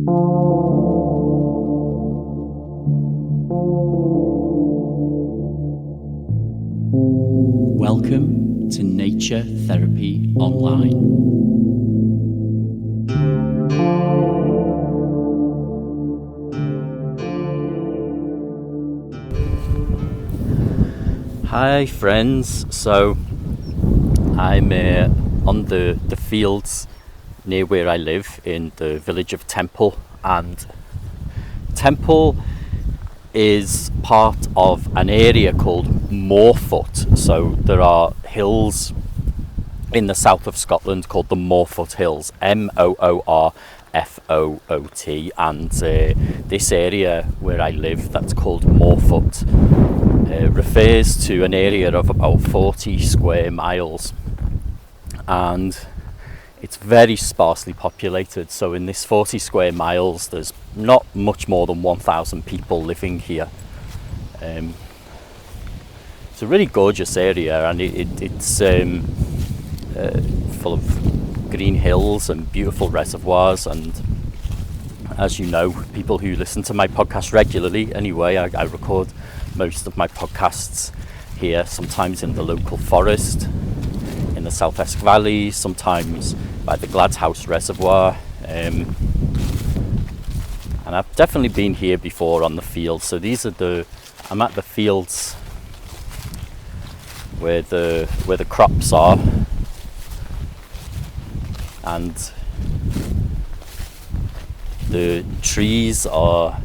Welcome to Nature Therapy Online. Hi friends, so I'm on the fields near where I live in the village of Temple, and Temple is part of an area called Moorfoot. So there are hills in the south of Scotland called the Moorfoot Hills, Moorfoot, and this area where I live, that's called Moorfoot, refers to an area of about 40 square miles, and it's very sparsely populated. So in this 40 square miles there's not much more than 1,000 people living here. It's a really gorgeous area, and it's full of green hills and beautiful reservoirs, and as you know, people who listen to my podcast regularly anyway, I record most of my podcasts here, sometimes in the local forest in the South Esk Valley, sometimes by the Gladhouse Reservoir, and I've definitely been here before on the fields. So I'm at the fields where the crops are, and the trees are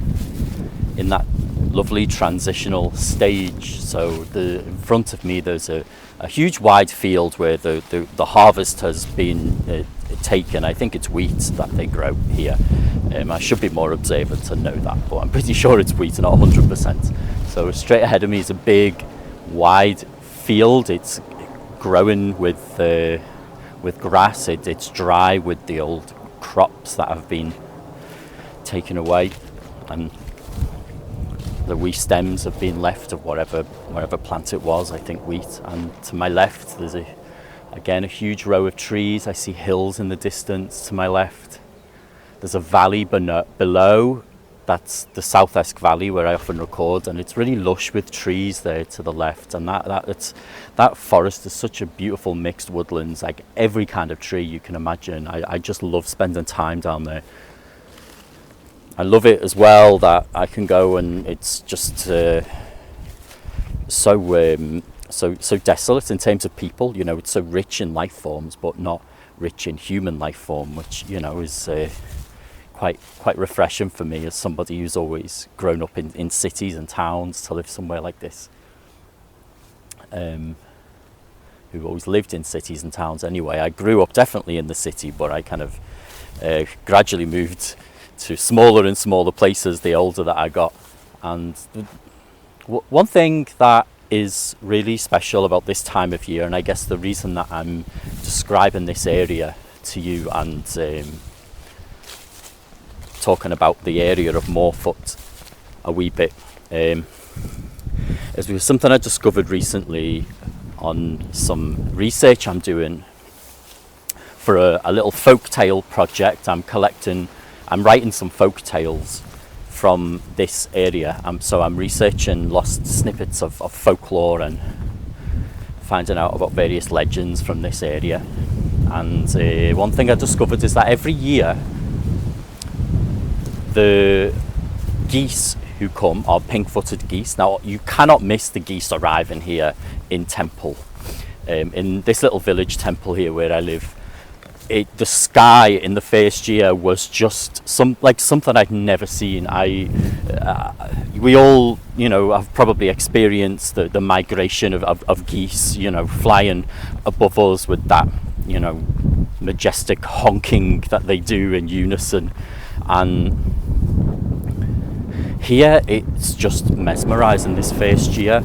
in that lovely transitional stage. So in front of me there's a huge wide field where the harvest has been taken. I think it's wheat that they grow here. I should be more observant to know that, but I'm pretty sure it's wheat, not 100%. So straight ahead of me is a big wide field. It's growing with grass. It's dry with the old crops that have been taken away, and the wee stems have been left of whatever plant it was, I think wheat. And to my left there's again a huge row of trees. I see hills in the distance to my left. There's a valley below. That's the South Esk Valley where I often record, and it's really lush with trees there to the left. And that forest is such a beautiful mixed woodlands, like every kind of tree you can imagine. I just love spending time down there. I love it as well that I can go, and it's just so desolate in terms of people. You know, it's so rich in life forms, but not rich in human life form, which, you know, is quite refreshing for me as somebody who's always grown up in cities and towns, to live somewhere like this. Who always lived in cities and towns anyway. I grew up definitely in the city, but I kind of gradually moved to smaller and smaller places the older that I got. And one thing that is really special about this time of year, and I guess the reason that I'm describing this area to you and talking about the area of Moorfoot a wee bit, is something I discovered recently on some research I'm doing for a little folktale project. I'm writing some folk tales from this area. So I'm researching lost snippets of folklore and finding out about various legends from this area. And one thing I discovered is that every year the geese who come are pink-footed geese. Now, you cannot miss the geese arriving here in Temple, in this little village Temple here where I live. The sky in the first year was just something I'd never seen. We all, you know, have probably experienced the migration of geese, you know, flying above us with that, you know, majestic honking that they do in unison. And here it's just mesmerising. This first year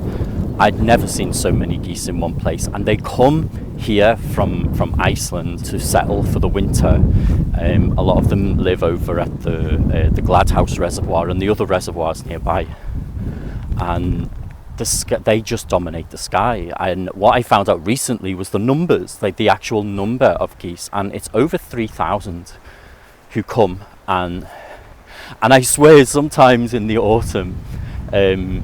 I'd never seen so many geese in one place, and they come here from Iceland to settle for the winter. A lot of them live over at the Gladhouse Reservoir and the other reservoirs nearby, and they just dominate the sky. And what I found out recently was the numbers, like the actual number of geese, and it's over 3,000 who come, and And I swear sometimes in the autumn, they're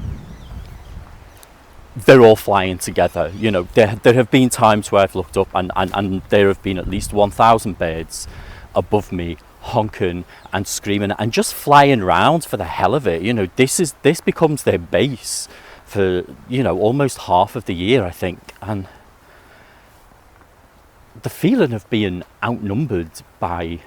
all flying together. You know, there have been times where I've looked up and there have been at least 1,000 birds above me, honking and screaming and just flying around for the hell of it. You know, this becomes their base for, you know, almost half of the year, I think. And the feeling of being outnumbered by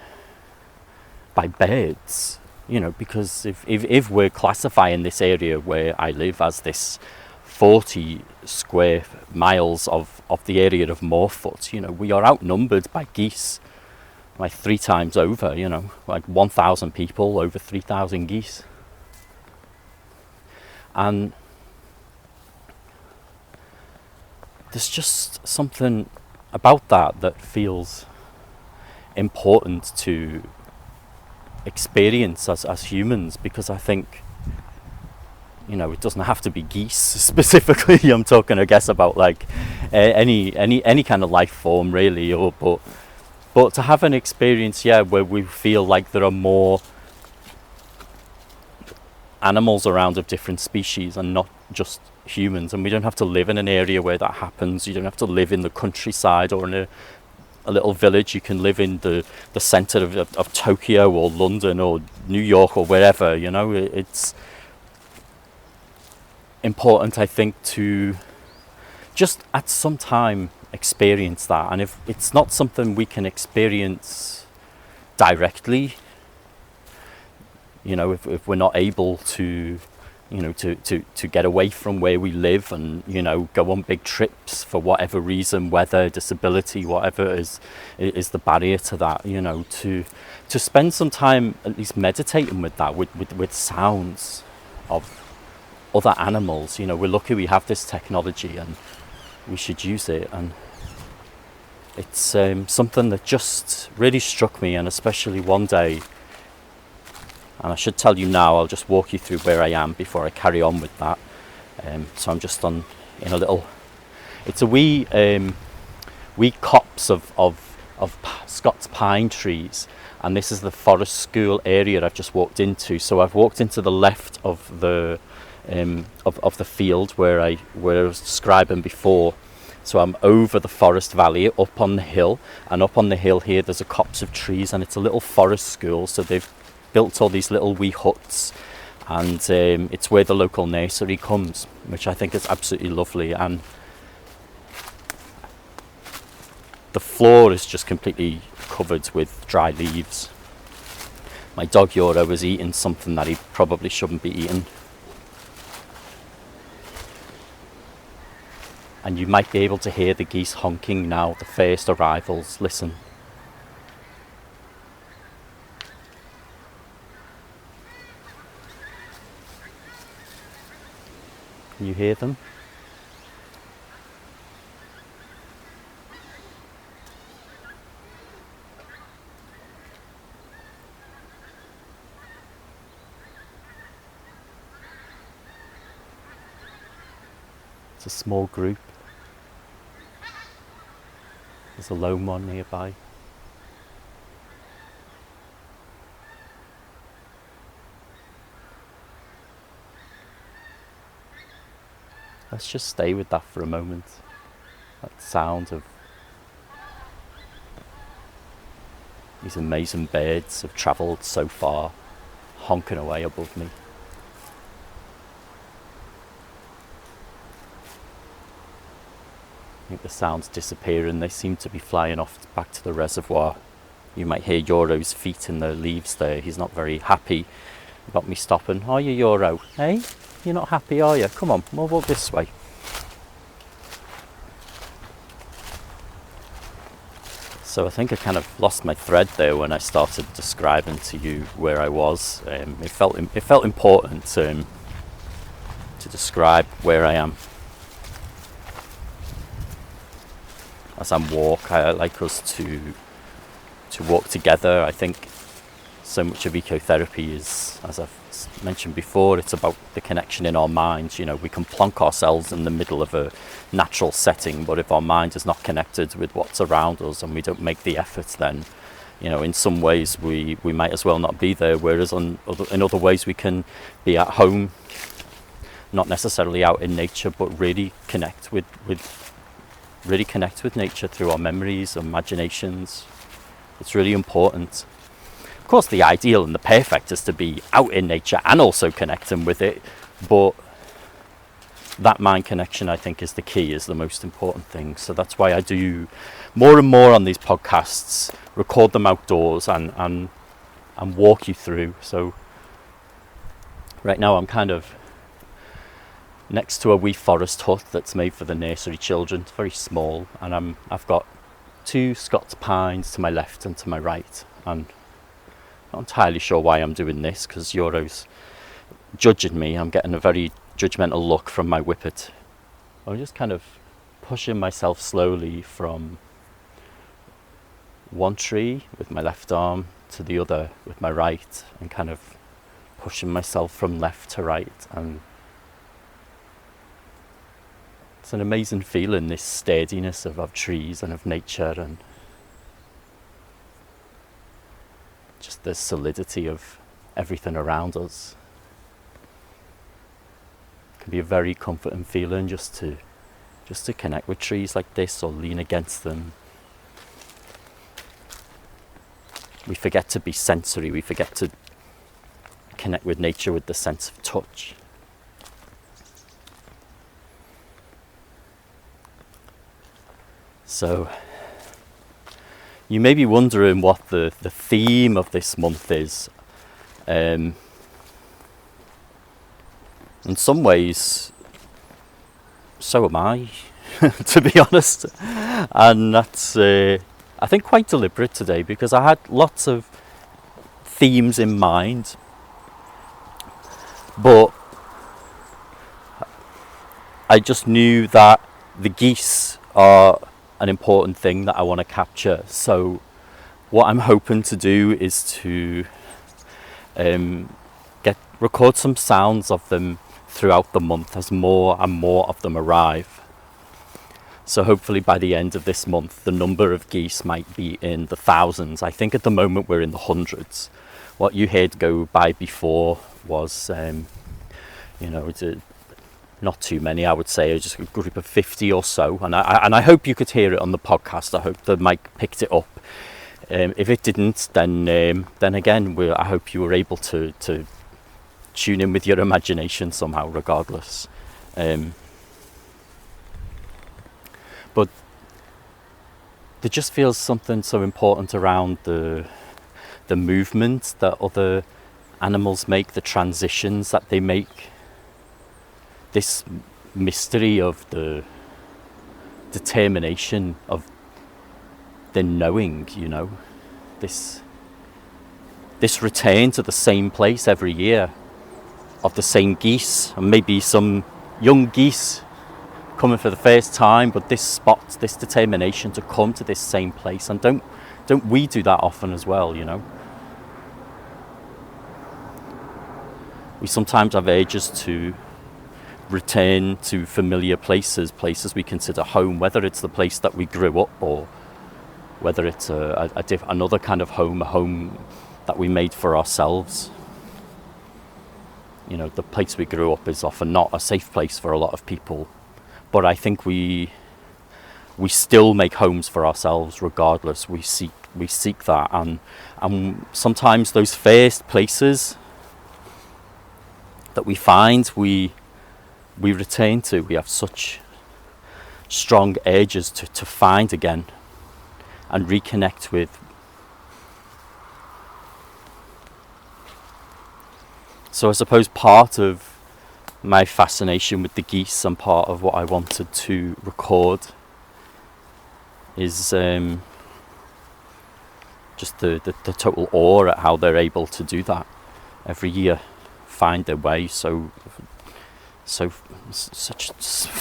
birds, you know, because if we're classifying this area where I live as this 40 square miles of the area of Moorfoot, you know, we are outnumbered by geese like 3 times over, you know, like 1,000 people over 3,000 geese. And there's just something about that feels important to experience as humans, because I think, you know, it doesn't have to be geese specifically. I'm talking, I guess, about like any kind of life form really, but to have an experience, yeah, where we feel like there are more animals around of different species and not just humans, and we don't have to live in an area where that happens. You don't have to live in the countryside or in a little village. You can live in the centre of Tokyo or London or New York or wherever, you know. It's important, I think, to just at some time experience that. And if it's not something we can experience directly, you know, if we're not able to, you know, to get away from where we live and, you know, go on big trips for whatever reason, weather, disability, whatever is the barrier to that, you know, to spend some time at least meditating with that, with sounds of other animals. You know, we're lucky we have this technology and we should use it. And it's something that just really struck me, and especially one day, and I should tell you now, I'll just walk you through where I am before I carry on with that. So I'm just in a little, it's a wee copse of Scots pine trees, and this is the forest school area I've just walked into. So I've walked into the left of the field where I was describing before. So I'm over the forest valley, up on the hill, and up on the hill here there's a copse of trees, and it's a little forest school. So they've built all these little wee huts, and it's where the local nursery comes, which I think is absolutely lovely. And the floor is just completely covered with dry leaves. My dog Yoro was eating something that he probably shouldn't be eating. And you might be able to hear the geese honking now, the first arrivals. Listen. Can you hear them? It's a small group. There's a lone one nearby. Let's just stay with that for a moment. That sound of these amazing birds have travelled so far, honking away above me. I think the sound's disappearing. They seem to be flying off back to the reservoir. You might hear Yoro's feet in the leaves there. He's not very happy about me stopping. Are you, Yoro? Hey? You're not happy, are you? Come on, we'll walk this way. So I think I kind of lost my thread there when I started describing to you where I was. It felt important to describe where I am. As I walk, I like us to walk together. I think so much of ecotherapy is, as I've mentioned before, it's about the connection in our minds. You know, we can plonk ourselves in the middle of a natural setting, but if our mind is not connected with what's around us and we don't make the effort, then in some ways we might as well not be there, whereas in other ways we can be at home, not necessarily out in nature, but really connect with nature through our memories, imaginations. It's really important. Of course, the ideal and the perfect is to be out in nature and also connecting with it, but that mind connection, I think, is the key, is the most important thing. So that's why I do more and more on these podcasts, record them outdoors and walk you through. So right now I'm kind of next to a wee forest hut that's made for the nursery children. It's very small, and I've got 2 Scots pines to my left and to my right, and not entirely sure why I'm doing this, because Euro's judging me. I'm getting a very judgmental look from my whippet. I'm just kind of pushing myself slowly from one tree with my left arm to the other with my right, and kind of pushing myself from left to right. And it's an amazing feeling, this steadiness of trees and of nature, and just the solidity of everything around us. It can be a very comforting feeling just to connect with trees like this, or lean against them. We forget to be sensory, we forget to connect with nature with the sense of touch. So you may be wondering what the theme of this month is. In some ways, so am I, to be honest. And that's, I think, quite deliberate today, because I had lots of themes in mind, but I just knew that the geese are an important thing that I want to capture. So what I'm hoping to do is to record some sounds of them throughout the month as more and more of them arrive. So hopefully by the end of this month, the number of geese might be in the thousands. I think at the moment we're in the hundreds. What you heard go by before was, not too many, I would say, just a group of 50 or so. And I hope you could hear it on the podcast. I hope the mic picked it up. If it didn't, then again, I hope you were able to tune in with your imagination somehow, regardless. But there just feels something so important around the movement that other animals make, the transitions that they make, this mystery of the determination of the knowing, this return to the same place every year of the same geese, and maybe some young geese coming for the first time, but this determination to come to this same place. And don't we do that often as well? We sometimes have urges to return to familiar places we consider home, whether it's the place that we grew up, or whether it's another kind of home, a home that we made for ourselves. The place we grew up is often not a safe place for a lot of people, but I think we still make homes for ourselves regardless. We seek that, and sometimes those first places that we find, we return to. We have such strong urges to find again and reconnect with. So I suppose part of my fascination with the geese, and part of what I wanted to record, is just the total awe at how they're able to do that every year, find their way such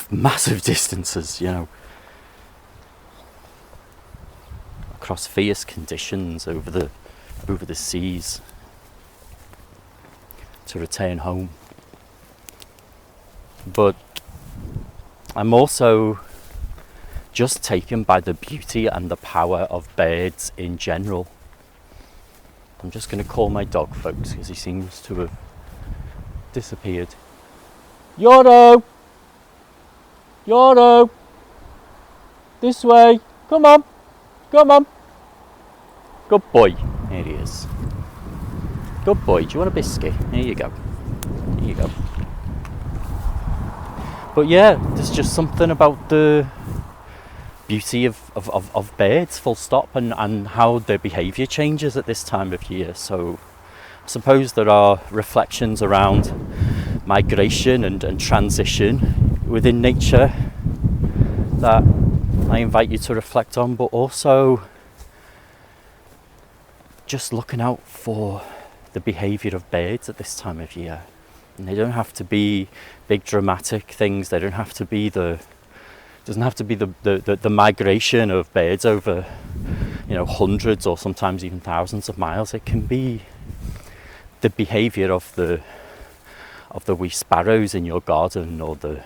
massive distances, across fierce conditions over the seas, to return home. But I'm also just taken by the beauty and the power of birds in general. I'm just going to call my dog, folks, because he seems to have disappeared. Yoro! Yoro! This way! Come on! Come on! Good boy. Here he is. Good boy. Do you want a biscuit? Here you go. Here you go. But yeah, there's just something about the beauty of birds, full stop, and how their behaviour changes at this time of year. So I suppose there are reflections around migration and transition within nature that I invite you to reflect on, but also just looking out for the behaviour of birds at this time of year. And they don't have to be big dramatic things. They don't have to be doesn't have to be the migration of birds over, hundreds or sometimes even thousands of miles. It can be the behaviour of the wee sparrows in your garden, or the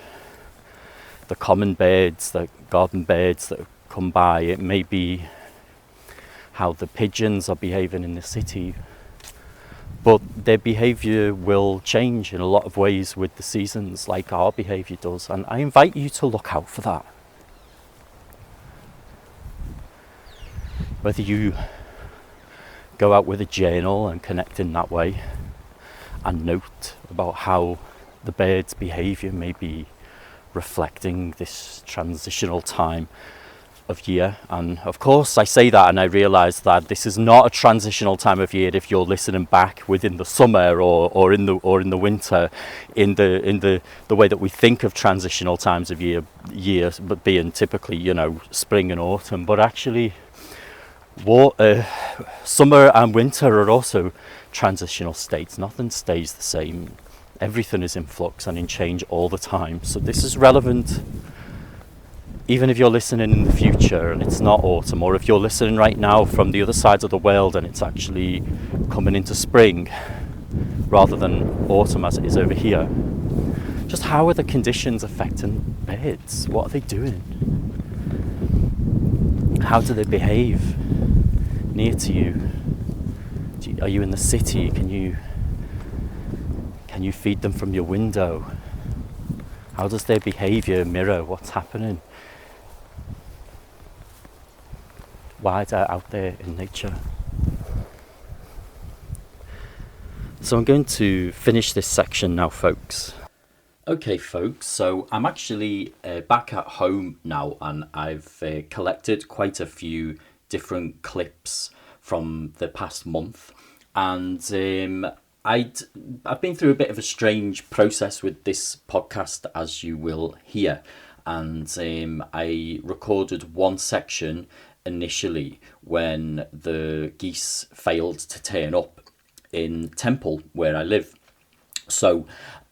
common birds, the garden birds that come by. It may be how the pigeons are behaving in the city, but their behaviour will change in a lot of ways with the seasons, like our behaviour does, and I invite you to look out for that. Whether you go out with a journal and connect in that way and note about how the bird's behaviour may be reflecting this transitional time of year. And of course I say that and I realise that this is not a transitional time of year if you're listening back within the summer or in the winter, in the way that we think of transitional times of years, but being typically spring and autumn. But actually summer and winter are also transitional states. Nothing stays the same. Everything is in flux and in change all the time. So this is relevant even if you're listening in the future and it's not autumn, or if you're listening right now from the other side of the world and it's actually coming into spring rather than autumn as it is over here. Just how are the conditions affecting birds? What are they doing? How do they behave near to you? Are you in the city? Can you feed them from your window? How does their behaviour mirror what's happening wider out there in nature? So I'm going to finish this section now, folks. Okay, folks, so I'm actually back at home now, and I've collected quite a few different clips from the past month, and I've been through a bit of a strange process with this podcast, as you will hear, and I recorded one section initially when the geese failed to turn up in Temple, where I live. So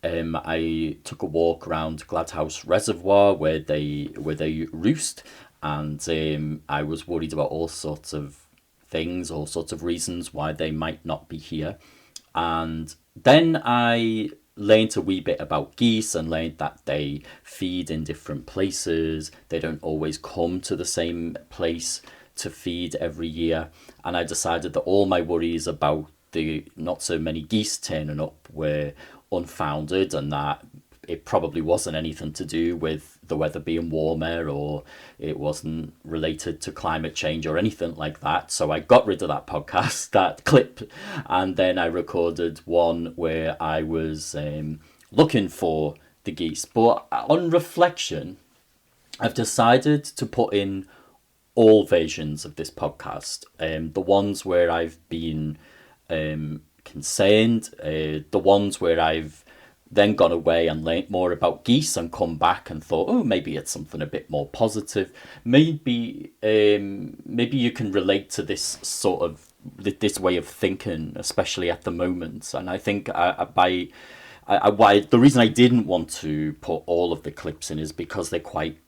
I took a walk around Gladhouse Reservoir where they roost, and I was worried about all sorts of things, all sorts of reasons why they might not be here. And then I learned a wee bit about geese and learned that they feed in different places. They don't always come to the same place to feed every year. And I decided that all my worries about the not so many geese turning up were unfounded, and that it probably wasn't anything to do with the weather being warmer, or it wasn't related to climate change or anything like that. So I got rid of that podcast, that clip, and then I recorded one where I was looking for the geese. But on reflection, I've decided to put in all versions of this podcast. The ones where I've been concerned, the ones where I've then gone away and learnt more about geese and come back and thought, oh, maybe it's something a bit more positive. Maybe you can relate to this sort of this way of thinking, especially at the moment. And I think the reason I didn't want to put all of the clips in is because they're quite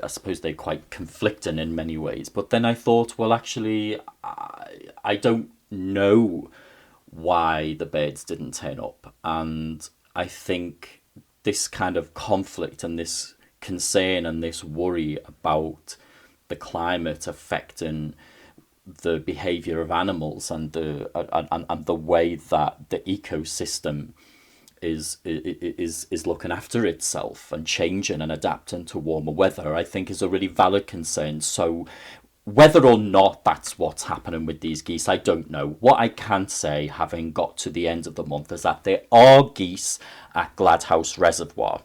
I suppose they're quite conflicting in many ways. But then I thought, well, actually, I don't know why the birds didn't turn up. And I think this kind of conflict and this concern and this worry about the climate affecting the behavior of animals and the way that the ecosystem is looking after itself and changing and adapting to warmer weather, I think is a really valid concern. So whether or not that's what's happening with these geese, I don't know. What I can say, having got to the end of the month, is that there are geese at Gladhouse Reservoir.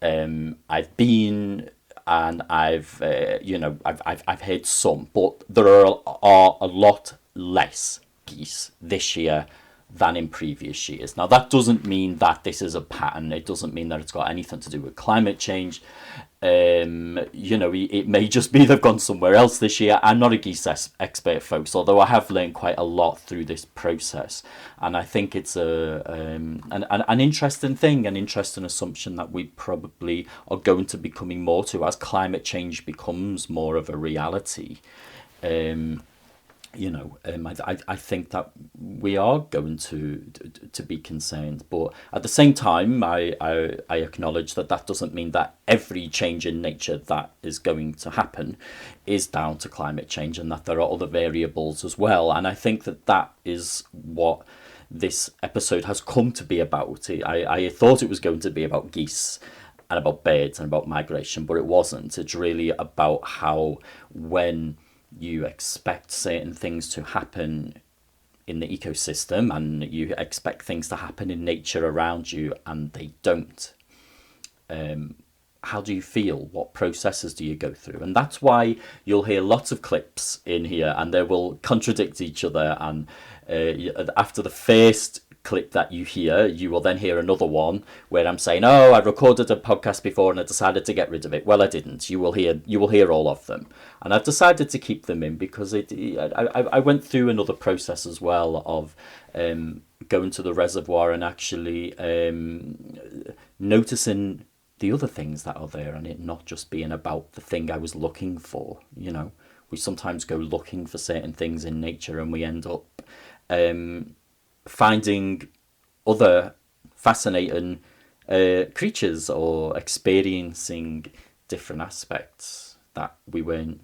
I've been and I've heard some, but there are a lot less geese this year than in previous years. Now, that doesn't mean that this is a pattern. It doesn't mean that it's got anything to do with climate change. It may just be they've gone somewhere else this year. I'm not a geese expert, folks, although I have learned quite a lot through this process. And I think it's an interesting thing, an interesting assumption that we probably are going to be coming more to as climate change becomes more of a reality. I think that we are going to be concerned, but at the same time, I acknowledge that doesn't mean that every change in nature that is going to happen is down to climate change, and that there are other variables as well. And I think that is what this episode has come to be about. I thought it was going to be about geese and about birds and about migration, but it wasn't. It's really about how when you expect certain things to happen in the ecosystem and you expect things to happen in nature around you and they don't, how do you feel? What processes do you go through? And that's why you'll hear lots of clips in here and they will contradict each other. And after the first clip that you hear, you will then hear another one where I'm saying, I recorded a podcast before and I decided to get rid of it. Well, I didn't. You will hear all of them, and I've decided to keep them in because I went through another process as well of going to the reservoir and actually noticing the other things that are there, and it not just being about the thing I was looking for. We sometimes go looking for certain things in nature and we end up finding other fascinating creatures or experiencing different aspects that we weren't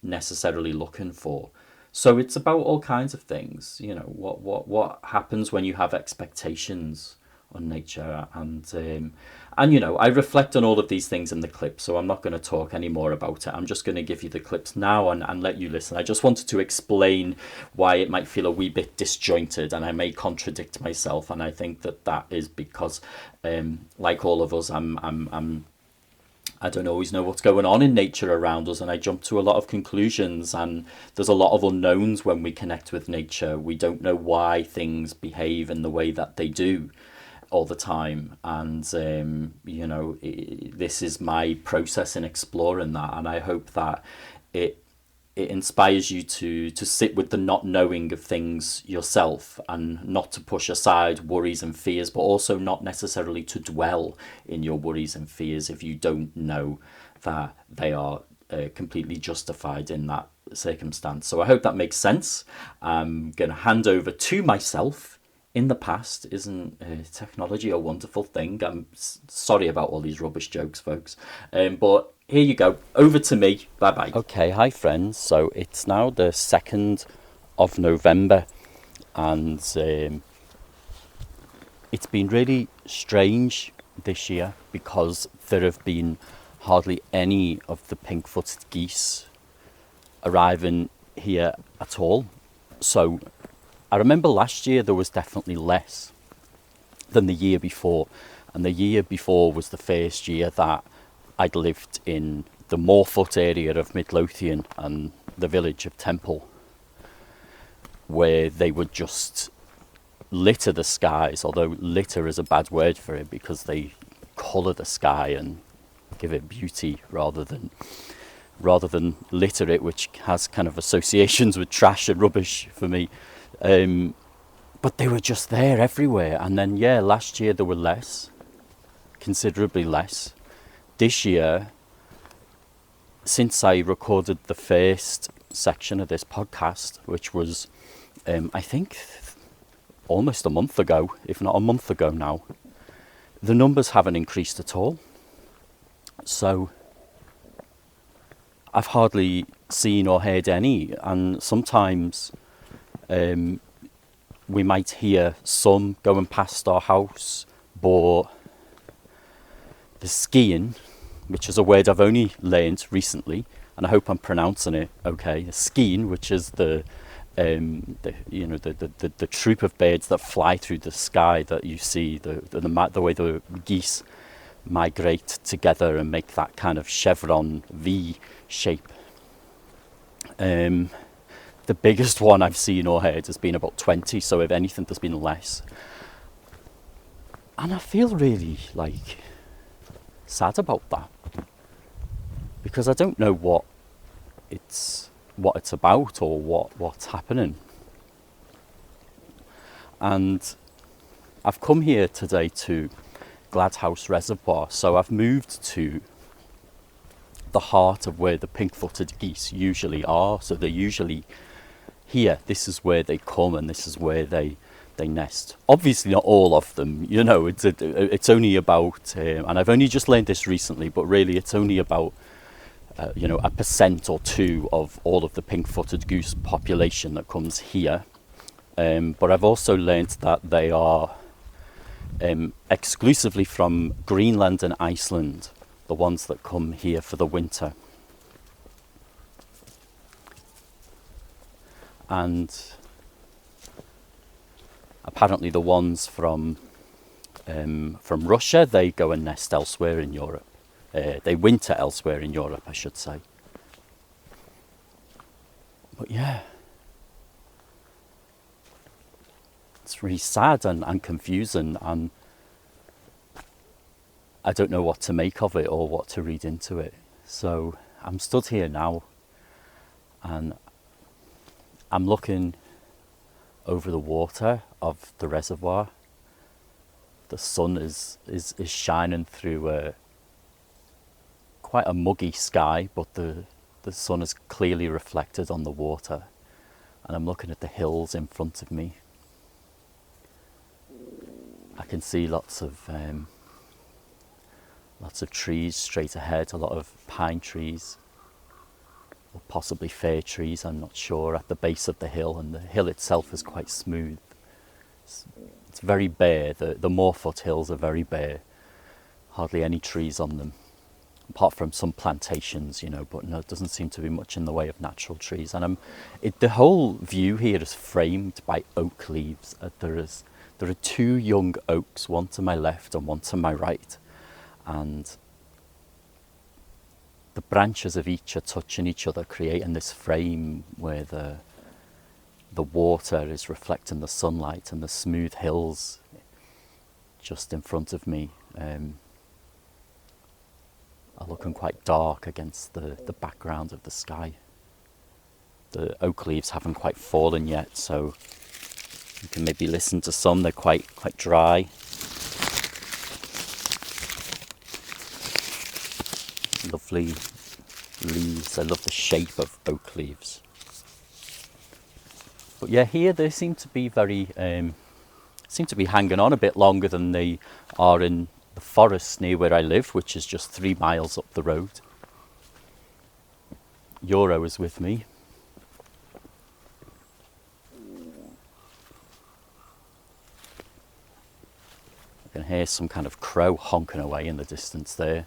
necessarily looking for. So it's about all kinds of things. What happens when you have expectations on nature, and I reflect on all of these things in the clip, so I'm not going to talk any more about it. I'm just going to give you the clips now and let you listen. I just wanted to explain why it might feel a wee bit disjointed and I may contradict myself, and I think that is because like all of us, I don't always know what's going on in nature around us, and I jump to a lot of conclusions, and there's a lot of unknowns when we connect with nature. We don't know why things behave in the way that they do all the time, and this is my process in exploring that, and I hope that it inspires you to sit with the not knowing of things yourself, and not to push aside worries and fears, but also not necessarily to dwell in your worries and fears if you don't know that they are completely justified in that circumstance. So I hope that makes sense. I'm going to hand over to myself. In the past, isn't technology a wonderful thing? I'm sorry about all these rubbish jokes, folks. But here you go. Over to me. Bye-bye. Okay, hi friends. So it's now the 2nd of November, and it's been really strange this year because there have been hardly any of the pink-footed geese arriving here at all. So I remember last year there was definitely less than the year before, and the year before was the first year that I'd lived in the Moorfoot area of Midlothian and the village of Temple, where they would just litter the skies, although litter is a bad word for it because they colour the sky and give it beauty rather than litter it, which has kind of associations with trash and rubbish for me. But they were just there everywhere. And then, last year there were less, considerably less. This year, since I recorded the first section of this podcast, which was, I think, almost a month ago, if not a month ago now, the numbers haven't increased at all. So I've hardly seen or heard any, and sometimes we might hear some going past our house, but the skiing, which is a word I've only learned recently, and I hope I'm pronouncing it okay. Skiing, which is the troop of birds that fly through the sky that you see, the way the geese migrate together and make that kind of chevron V shape. The biggest one I've seen or heard has been about 20, so if anything there's been less. And I feel really sad about that, because I don't know what it's about or what's happening. And I've come here today to Gladhouse Reservoir, so I've moved to the heart of where the pink-footed geese usually are. So they're usually here. This is where they come, and this is where they nest. Obviously not all of them, it's only about, and I've only just learned this recently, but really it's only about 1% or 2% of all of the pink-footed goose population that comes here. But I've also learned that they are exclusively from Greenland and Iceland, the ones that come here for the winter. And apparently the ones from Russia, they go and nest elsewhere in Europe. They winter elsewhere in Europe, I should say. But yeah, it's really sad and confusing, and I don't know what to make of it or what to read into it. So I'm stood here now, and I'm looking over the water of the reservoir. The sun is shining through quite a muggy sky, but the sun is clearly reflected on the water, and I'm looking at the hills in front of me. I can see lots of trees straight ahead, a lot of pine trees, or possibly fir trees, I'm not sure, at the base of the hill, and the hill itself is quite smooth. It's very bare. The Moorfoot hills are very bare, hardly any trees on them, apart from some plantations, but no, it doesn't seem to be much in the way of natural trees. And the whole view here is framed by oak leaves. There are 2 young oaks, one to my left and one to my right, and the branches of each are touching each other, creating this frame where the water is reflecting the sunlight, and the smooth hills just in front of me are looking quite dark against the background of the sky. The oak leaves haven't quite fallen yet, so you can maybe listen to some. They're quite dry. Lovely leaves. I love the shape of oak leaves. But yeah, here they seem to be hanging on a bit longer than they are in the forest near where I live, which is just 3 miles up the road. Euro is with me. I can hear some kind of crow honking away in the distance there.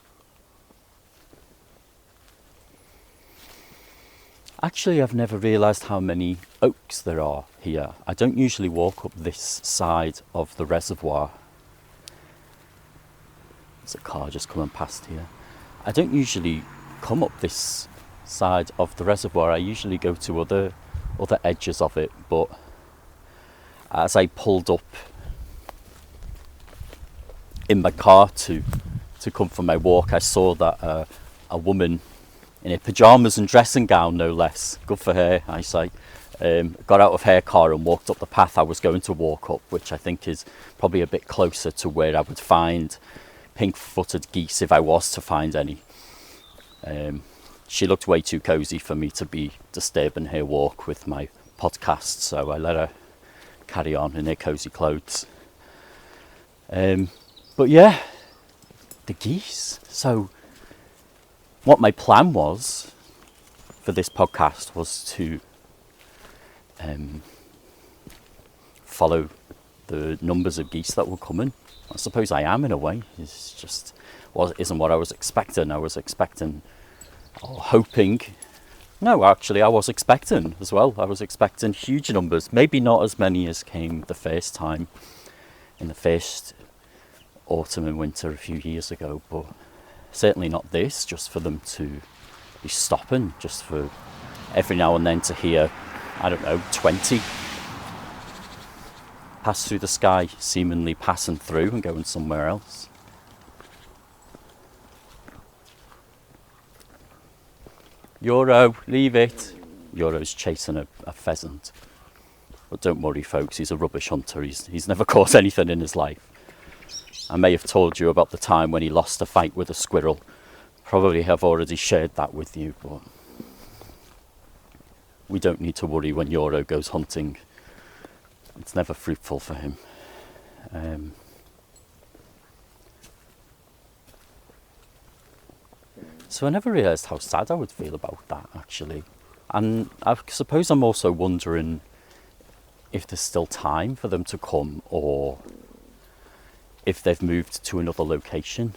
Actually, I've never realised how many oaks there are here. I don't usually walk up this side of the reservoir. There's a car just coming past here. I don't usually come up this side of the reservoir. I usually go to other edges of it, but as I pulled up in my car to come for my walk, I saw that a woman in her pyjamas and dressing gown, no less, good for her, I say, got out of her car and walked up the path I was going to walk up, which I think is probably a bit closer to where I would find pink-footed geese if I was to find any. She looked way too cosy for me to be disturbing her walk with my podcast, so I let her carry on in her cosy clothes. But yeah, the geese. So what my plan was for this podcast was to follow the numbers of geese that were coming. I suppose I am, in a way. It's just isn't what I was expecting. I was expecting or hoping. No, actually, I was expecting as well. I was expecting huge numbers. Maybe not as many as came the first time in the first autumn and winter a few years ago, but certainly not this, just for them to be stopping, just for every now and then to hear, I don't know, 20 pass through the sky, seemingly passing through and going somewhere else. Euro, leave it. Euro's chasing a pheasant. But don't worry, folks, he's a rubbish hunter. He's never caught anything in his life. I may have told you about the time when he lost a fight with a squirrel. Probably have already shared that with you, but we don't need to worry when Euro goes hunting. It's never fruitful for him. So I never realised how sad I would feel about that, actually. And I suppose I'm also wondering if there's still time for them to come, or if they've moved to another location.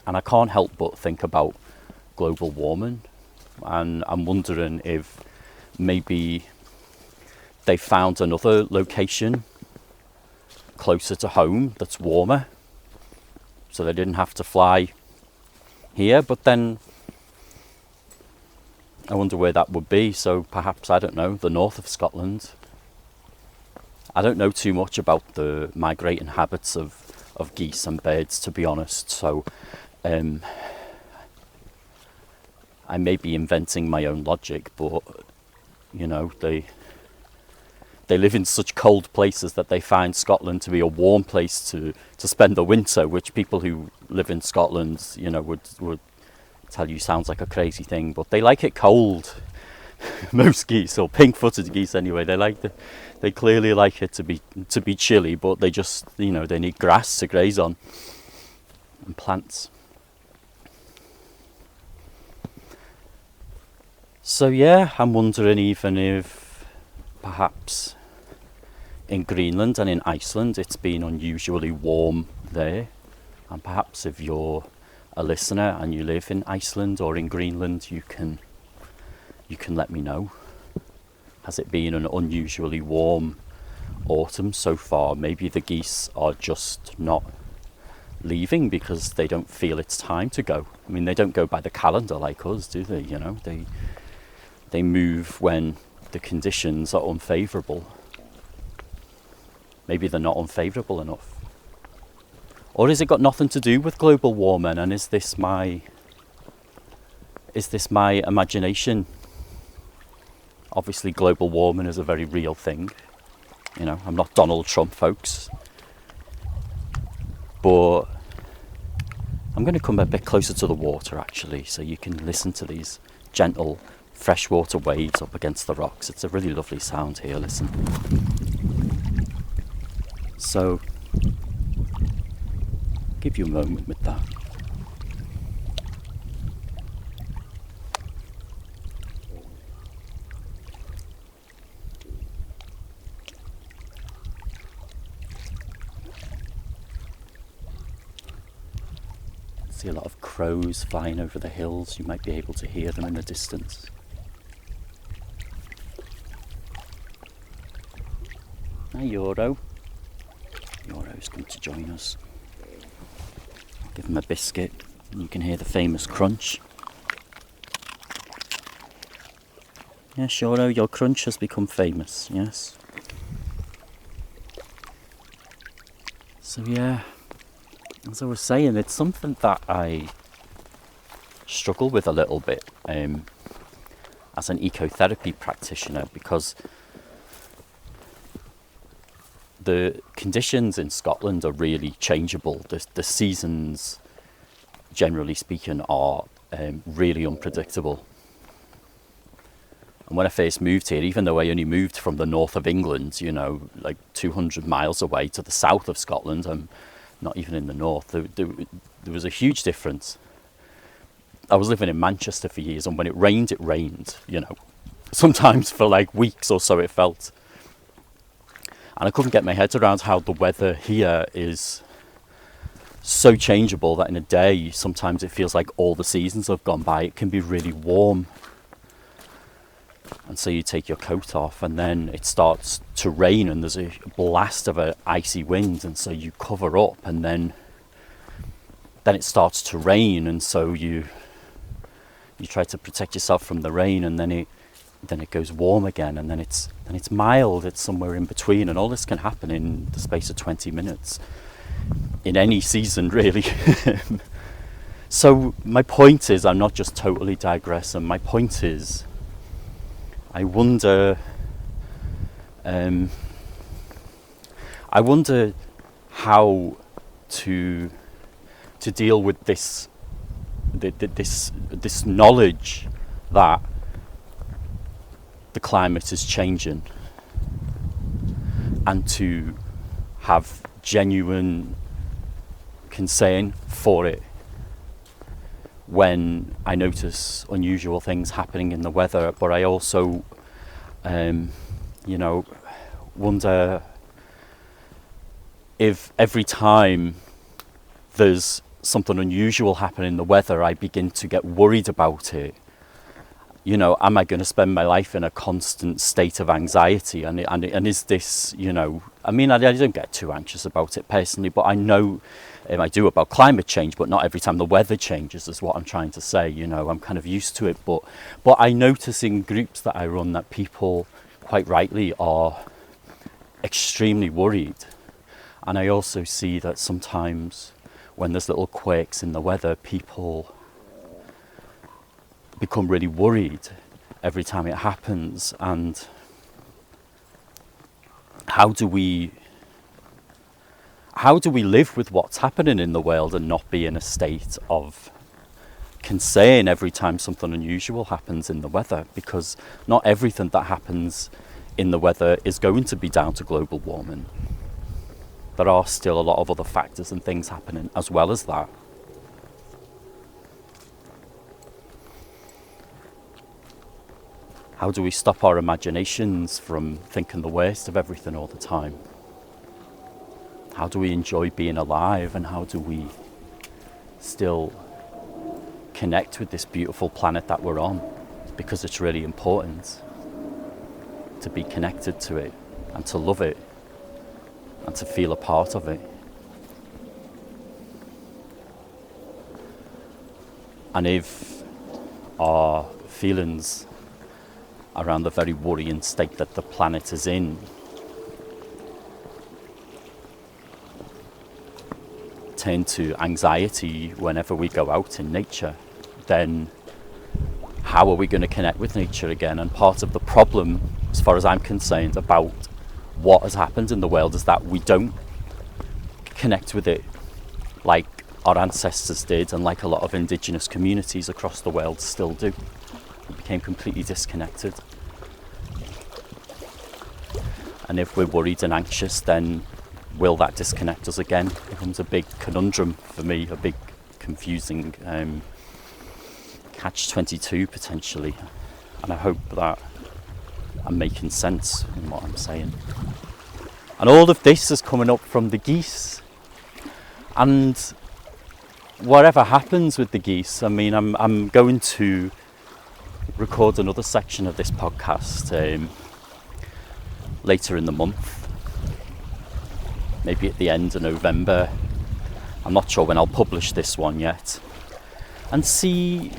And I can't help but think about global warming. And I'm wondering if maybe they found another location closer to home that's warmer, so they didn't have to fly here. But then I wonder where that would be. So perhaps, I don't know, the north of Scotland. I don't know too much about the migrating habits of geese and birds, to be honest, so I may be inventing my own logic, but you know, they live in such cold places that they find Scotland to be a warm place to spend the winter, which people who live in Scotland, you know, would tell you sounds like a crazy thing, but they like it cold. Most geese, or pink-footed geese anyway, they clearly like it to be chilly, but they just, you know, they need grass to graze on and plants. So yeah, I'm wondering even if perhaps in Greenland and in Iceland it's been unusually warm there, and perhaps if you're a listener and you live in Iceland or in Greenland, you can let me know. Has it been an unusually warm autumn so far? Maybe the geese are just not leaving because they don't feel it's time to go. I mean, they don't go by the calendar like us, do they? You know, they move when the conditions are unfavourable. Maybe they're not unfavourable enough. Or has it got nothing to do with global warming, and is this my imagination? Obviously global warming is a very real thing. You know, I'm not Donald Trump, folks. But I'm going to come a bit closer to the water, actually, so you can listen to these gentle freshwater waves up against the rocks. It's a really lovely sound here, listen. So, give you a moment with that. See a lot of crows flying over the hills. You might be able to hear them in the distance. Hi, Euro. Euro's come to join us. I'll give him a biscuit. You can hear the famous crunch. Yes, Euro, your crunch has become famous, yes. So yeah, as I was saying, it's something that I struggle with a little bit as an ecotherapy practitioner, because the conditions in Scotland are really changeable. The seasons, generally speaking, are really unpredictable. And when I first moved here, even though I only moved from the north of England, you know, like 200 miles away to the south of Scotland, I'm not even in the north, there was a huge difference. I was living in Manchester for years, and when it rained, you know, sometimes for like weeks or so it felt. And I couldn't get my head around how the weather here is so changeable that in a day, sometimes it feels like all the seasons have gone by. It can be really warm. And so you take your coat off, and then it starts to rain, and there's a blast of an icy wind, and so you cover up, and then it starts to rain, and so you try to protect yourself from the rain, and then it goes warm again, and then it's mild. It's somewhere in between, and all this can happen in the space of 20 minutes in any season, really. So my point is, I'm not just totally digressing. My point is, I wonder how to deal with this knowledge that the climate is changing, and to have genuine concern for it when I notice unusual things happening in the weather. But I also wonder if every time there's something unusual happening in the weather, I begin to get worried about it. You know, am I going to spend my life in a constant state of anxiety? And is this, you know, I mean, I don't get too anxious about it personally, but I know I do about climate change, but not every time the weather changes is what I'm trying to say. You know, I'm kind of used to it, but I notice in groups that I run that people quite rightly are extremely worried. And I also see that sometimes when there's little quakes in the weather, people become really worried every time it happens. And how do we live with what's happening in the world and not be in a state of concern every time something unusual happens in the weather? Because not everything that happens in the weather is going to be down to global warming. There are still a lot of other factors and things happening as well as that. How do we stop our imaginations from thinking the worst of everything all the time? How do we enjoy being alive, and how do we still connect with this beautiful planet that we're on? Because it's really important to be connected to it and to love it and to feel a part of it. And if our feelings around the very worrying state that the planet is in turn to anxiety whenever we go out in nature, then how are we going to connect with nature again? And part of the problem, as far as I'm concerned, about what has happened in the world is that we don't connect with it like our ancestors did, and like a lot of indigenous communities across the world still do. We became completely disconnected. And if we're worried and anxious, then will that disconnect us again? It becomes a big conundrum for me, a big confusing catch-22 potentially. And I hope that I'm making sense in what I'm saying. And all of this is coming up from the geese. And whatever happens with the geese, I mean, I'm going to record another section of this podcast later in the month, maybe at the end of November. I'm not sure when I'll publish this one yet, and see,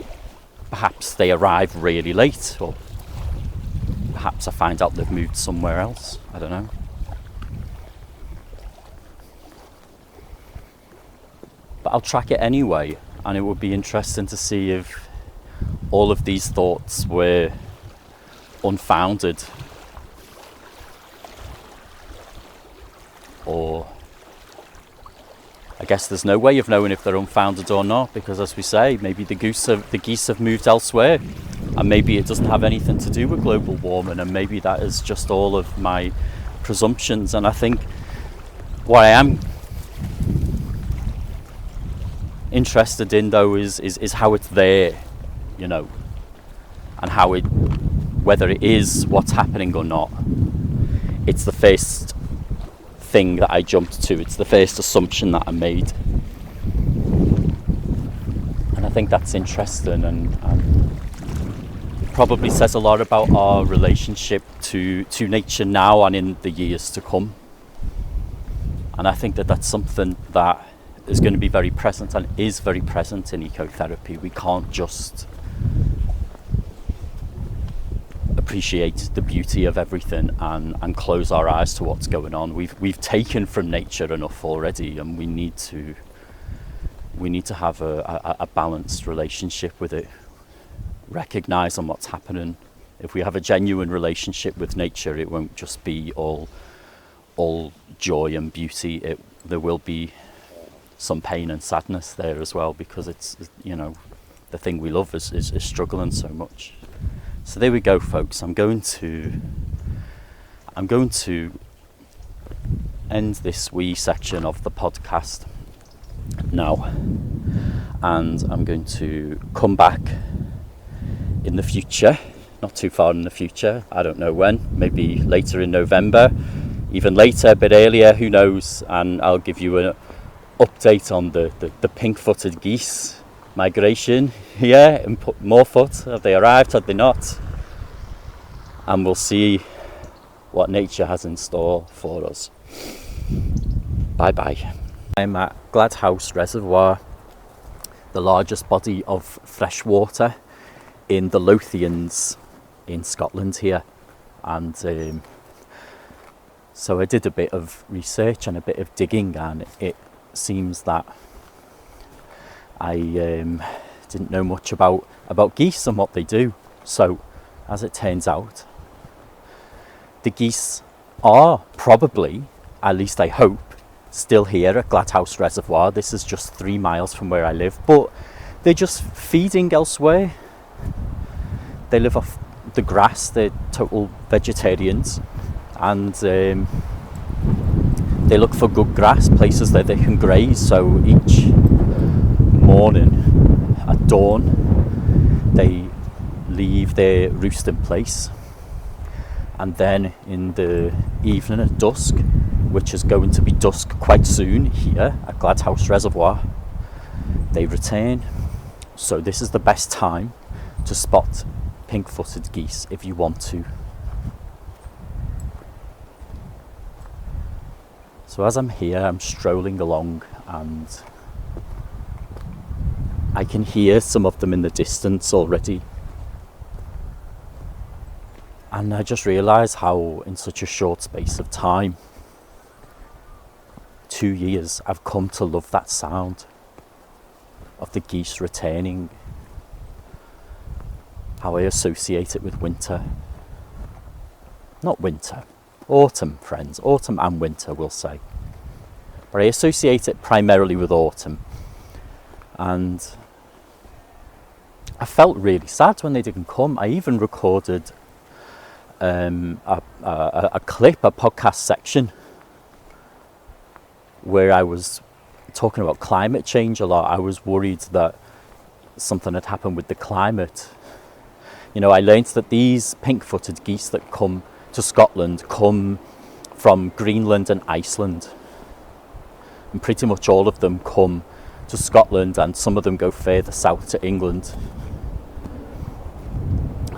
perhaps they arrive really late, or perhaps I find out they've moved somewhere else. I don't know. But I'll track it anyway, and it would be interesting to see if all of these thoughts were unfounded, or I guess there's no way of knowing if they're unfounded or not, because as we say, maybe the geese have moved elsewhere, and maybe it doesn't have anything to do with global warming, and maybe that is just all of my presumptions. And I think what I am interested in though is how it's there, you know, and how it, whether it is what's happening or not. It's the first thing that I jumped to. It's the first assumption that I made. And I think that's interesting, and it probably says a lot about our relationship to nature now and in the years to come. And I think that that's something that is going to be very present and is very present in ecotherapy. We can't just appreciate the beauty of everything and close our eyes to what's going on. We've taken from nature enough already, and we need to have a balanced relationship with it, recognize on what's happening. If we have a genuine relationship with nature, it won't just be all joy and beauty. There will be some pain and sadness there as well, because it's, you know, the thing we love is struggling so much. So there we go, folks. I'm going to end this wee section of the podcast now, and I'm going to come back in the future, not too far in the future, I don't know when, maybe later in November, even later, a bit earlier, who knows, and I'll give you an update on the pink-footed geese migration here in Moorfoot. Have they arrived? Have they not? And we'll see what nature has in store for us. Bye bye. I'm at Gladhouse Reservoir, the largest body of fresh water in the Lothians in Scotland here, and so I did a bit of research and a bit of digging, and it seems that I didn't know much about geese and what they do. So as it turns out, the geese are probably, at least I hope, still here at Gladhouse Reservoir. This is just 3 miles from where I live, but they're just feeding elsewhere. They live off the grass, they're total vegetarians, and they look for good grass, places that they can graze. So each morning at dawn they leave their roosting place, and then in the evening at dusk, which is going to be dusk quite soon here at Gladhouse Reservoir, they return. So this is the best time to spot pink-footed geese if you want to. So as I'm here, I'm strolling along, and I can hear some of them in the distance already. And I just realise how in such a short space of time, 2 years, I've come to love that sound of the geese returning, how I associate it with winter. Not winter, autumn, friends, autumn and winter, we'll say. But I associate it primarily with autumn. And I felt really sad when they didn't come. I even recorded a clip, a podcast section, where I was talking about climate change a lot. I was worried that something had happened with the climate. You know, I learned that these pink-footed geese that come to Scotland come from Greenland and Iceland, and pretty much all of them come to Scotland, and some of them go further south to England.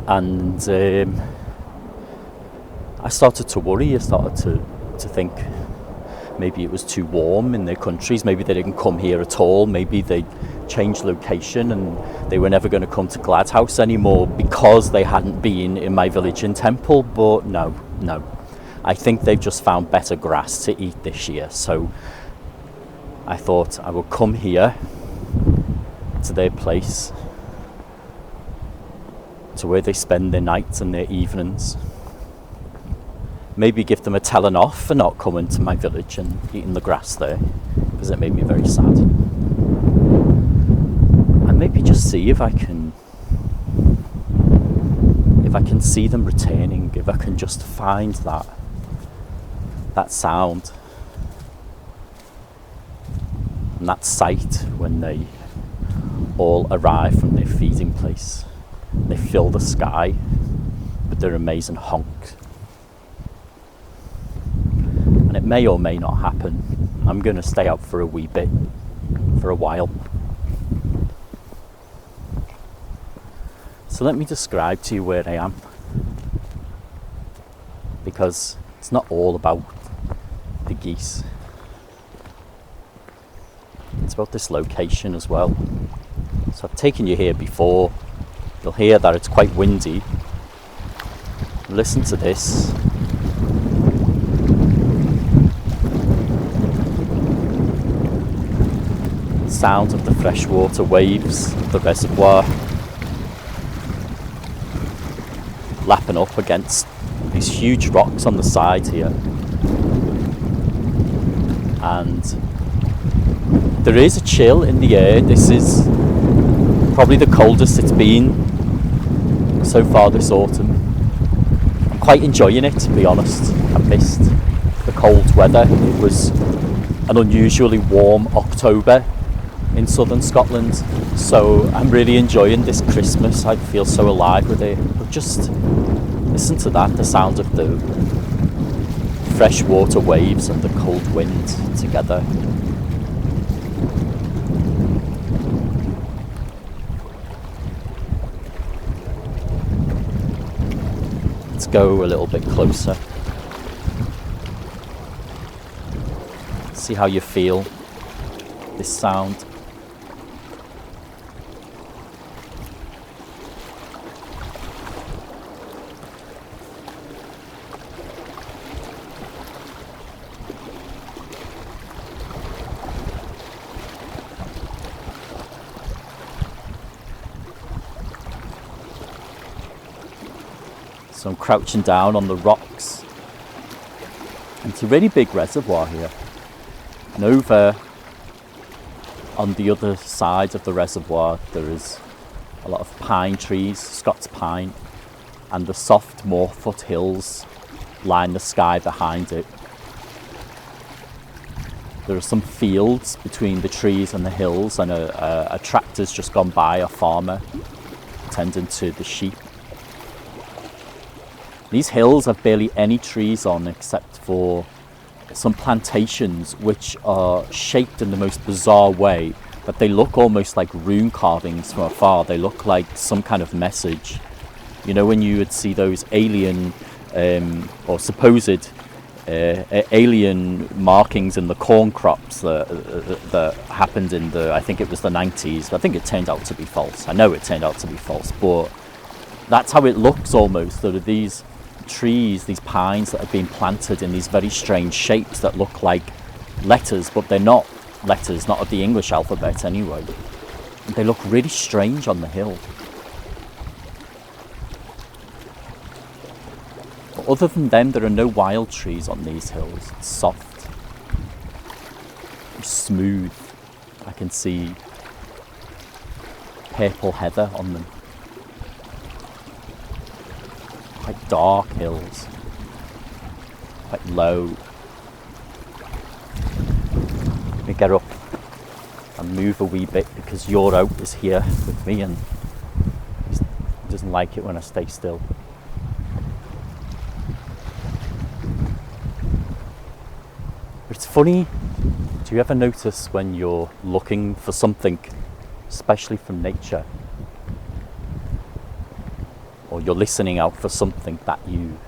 And I started to worry. I started to think maybe it was too warm in their countries, maybe they didn't come here at all, maybe they changed location and they were never going to come to Gladhouse anymore because they hadn't been in my village in Temple. But no, I think they've just found better grass to eat this year. So I thought I would come here to their place, to where they spend their nights and their evenings. Maybe give them a telling off for not coming to my village and eating the grass there, because it made me very sad. And maybe just see if I can see them returning, if I can just find that sound and that sight when they all arrive from their feeding place. They fill the sky with their amazing honk. And it may or may not happen. I'm going to stay out for a wee bit, for a while. So let me describe to you where I am, because it's not all about the geese. It's about this location as well. So I've taken you here before. You'll hear that it's quite windy. Listen to this. Sound of the freshwater waves of the reservoir lapping up against these huge rocks on the side here. And there is a chill in the air. This is probably the coldest it's been so far this autumn. I'm quite enjoying it, to be honest. I've missed the cold weather. It was an unusually warm October in southern Scotland, so I'm really enjoying this Christmas. I feel so alive with it. But just listen to that, the sound of the freshwater waves and the cold wind together. Let's go a little bit closer. See how you feel this sound. So I'm crouching down on the rocks. And it's a really big reservoir here. And over on the other side of the reservoir there is a lot of pine trees, Scots pine, and the soft moorfoot hills line the sky behind it. There are some fields between the trees and the hills, and a tractor's just gone by, a farmer tending to the sheep. These hills have barely any trees on except for some plantations which are shaped in the most bizarre way, but they look almost like rune carvings from afar. They look like some kind of message. You know, when you would see those alien or supposed alien markings in the corn crops that happened in I think it was the 90s. I think it turned out to be false. I know it turned out to be false, but that's how it looks almost. There are these trees, these pines that have been planted in these very strange shapes that look like letters, but they're not letters, not of the English alphabet anyway. And they look really strange on the hill. But other than them, there are no wild trees on these hills. It's soft, it's smooth. I can see purple heather on them. Quite dark hills, quite low. Let me get up and move a wee bit because your oat is here with me and he doesn't like it when I stay still. But it's funny, do you ever notice when you're looking for something, especially from nature, or you're listening out for something, that you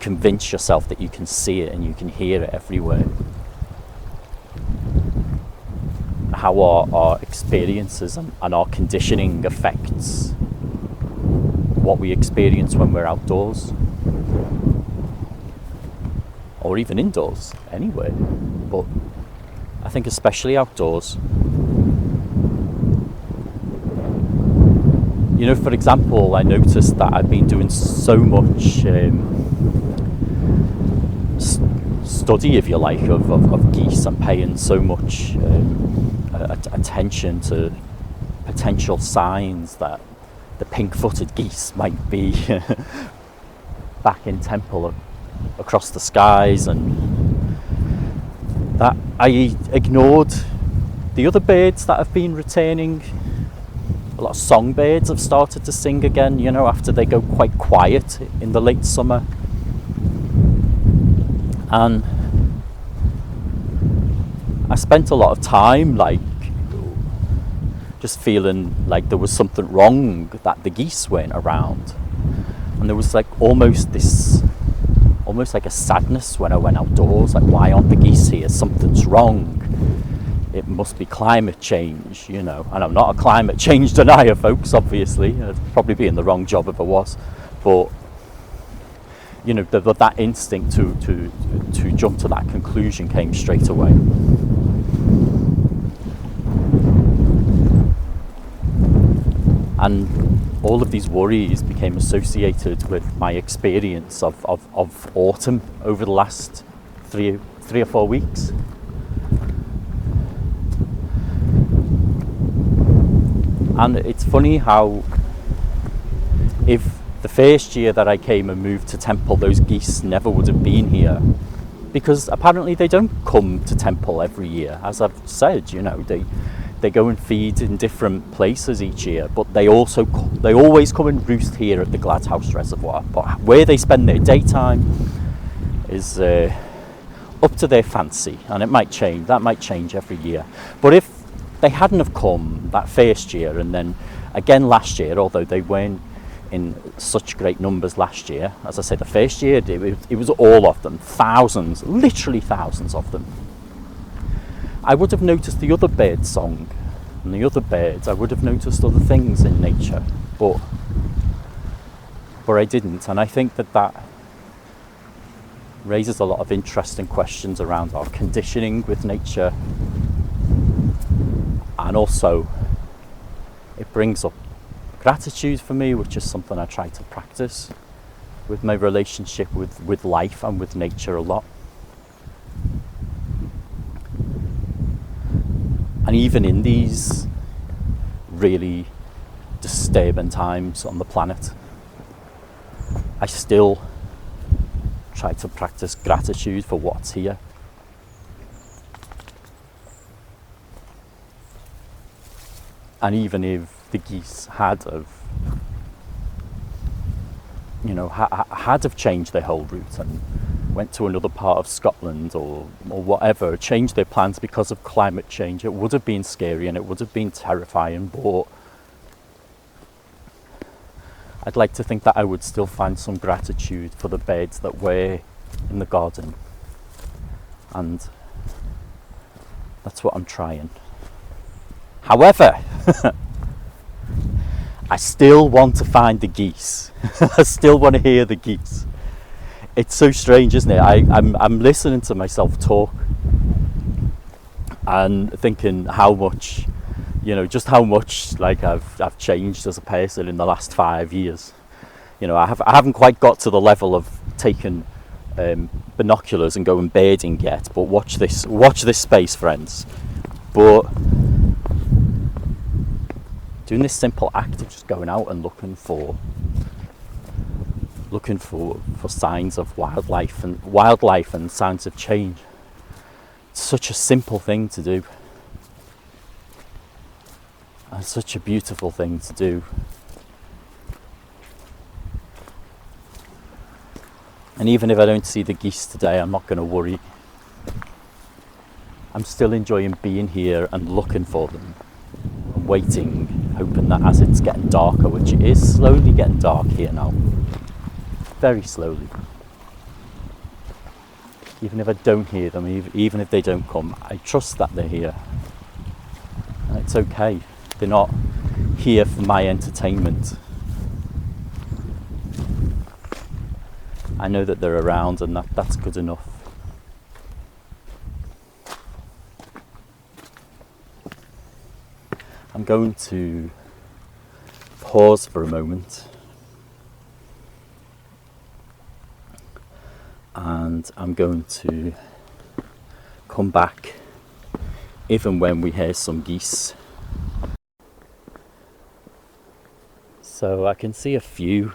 convince yourself that you can see it and you can hear it everywhere? How our experiences and our conditioning affects what we experience when we're outdoors, or even indoors, anywhere. But I think especially outdoors. You know, for example, I noticed that I've been doing so much study, if you like, of geese, and paying so much attention to potential signs that the pink-footed geese might be back in Temple across the skies, and that I ignored the other birds that have been returning A lot of songbirds have started to sing again, you know, after they go quite quiet in the late summer. And I spent a lot of time like just feeling like there was something wrong, that the geese weren't around. And there was like almost like a sadness when I went outdoors, like, why aren't the geese here? Something's wrong. It must be climate change, you know. And I'm not a climate change denier, folks, obviously. I'd probably be in the wrong job if I was. But, you know, that instinct to jump to that conclusion came straight away. And all of these worries became associated with my experience of autumn over the last three or 4 weeks. And it's funny how, if the first year that I came and moved to Temple, those geese never would have been here, because apparently they don't come to Temple every year. As I've said, you know, they go and feed in different places each year, but they always come and roost here at the Gladhouse Reservoir. But where they spend their daytime is up to their fancy, and it might change. That might change every year. But if they hadn't have come that first year, and then again last year, although they weren't in such great numbers last year, as I said, the first year it was all of them, thousands, literally thousands of them. I would have noticed the other bird song and the other birds. I would have noticed other things in nature, but I didn't. And I think that raises a lot of interesting questions around our conditioning with nature, and also it brings up gratitude for me, which is something I try to practice with my relationship with life and with nature a lot. And even in these really disturbing times on the planet, I still try to practice gratitude for what's here. And even if the geese had have changed their whole route and went to another part of Scotland or whatever, changed their plans because of climate change, it would have been scary and it would have been terrifying, but I'd like to think that I would still find some gratitude for the birds that were in the garden, and that's what I'm trying. However, I still want to find the geese. I still want to hear the geese. It's so strange, isn't it? I'm listening to myself talk and thinking how much, just how much like I've changed as a person in the last 5 years. I haven't quite got to the level of taking binoculars and going birding yet, but watch this space, friends. But doing this simple act of just going out and looking for signs of wildlife and signs of change. It's such a simple thing to do, and such a beautiful thing to do. And even if I don't see the geese today, I'm not going to worry. I'm still enjoying being here and looking for them and waiting, hoping that as it's getting darker, which it is slowly getting dark here now, very slowly, even if I don't hear them, even if they don't come, I trust that they're here, and it's okay. They're not here for my entertainment. I know that they're around, and that's good enough. I'm going to pause for a moment, and I'm going to come back if and when we hear some geese. So I can see a few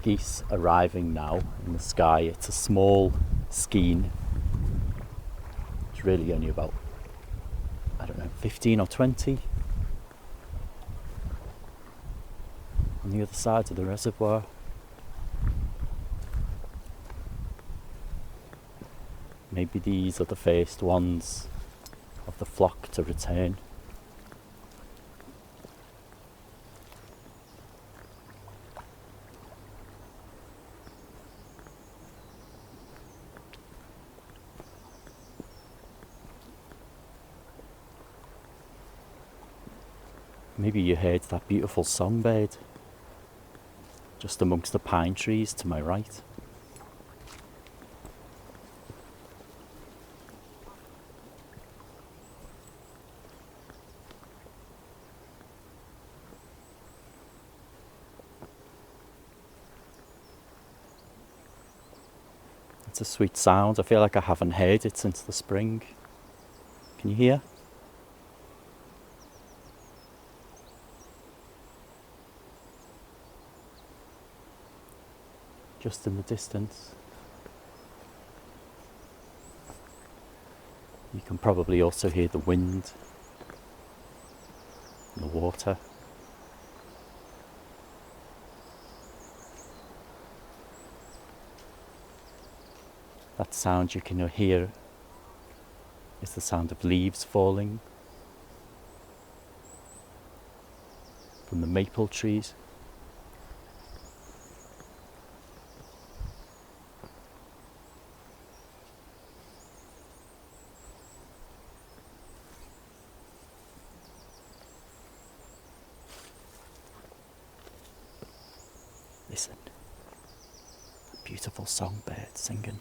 geese arriving now in the sky. It's a small skein. It's really only about, 15 or 20. on the other side of the reservoir. Maybe these are the first ones of the flock to return. Maybe you heard that beautiful songbird just amongst the pine trees to my right. It's a sweet sound. I feel like I haven't heard it since the spring. Can you hear? Just in the distance. You can probably also hear the wind and the water. That sound you can hear is the sound of leaves falling from the maple trees. Listen, a beautiful songbird singing.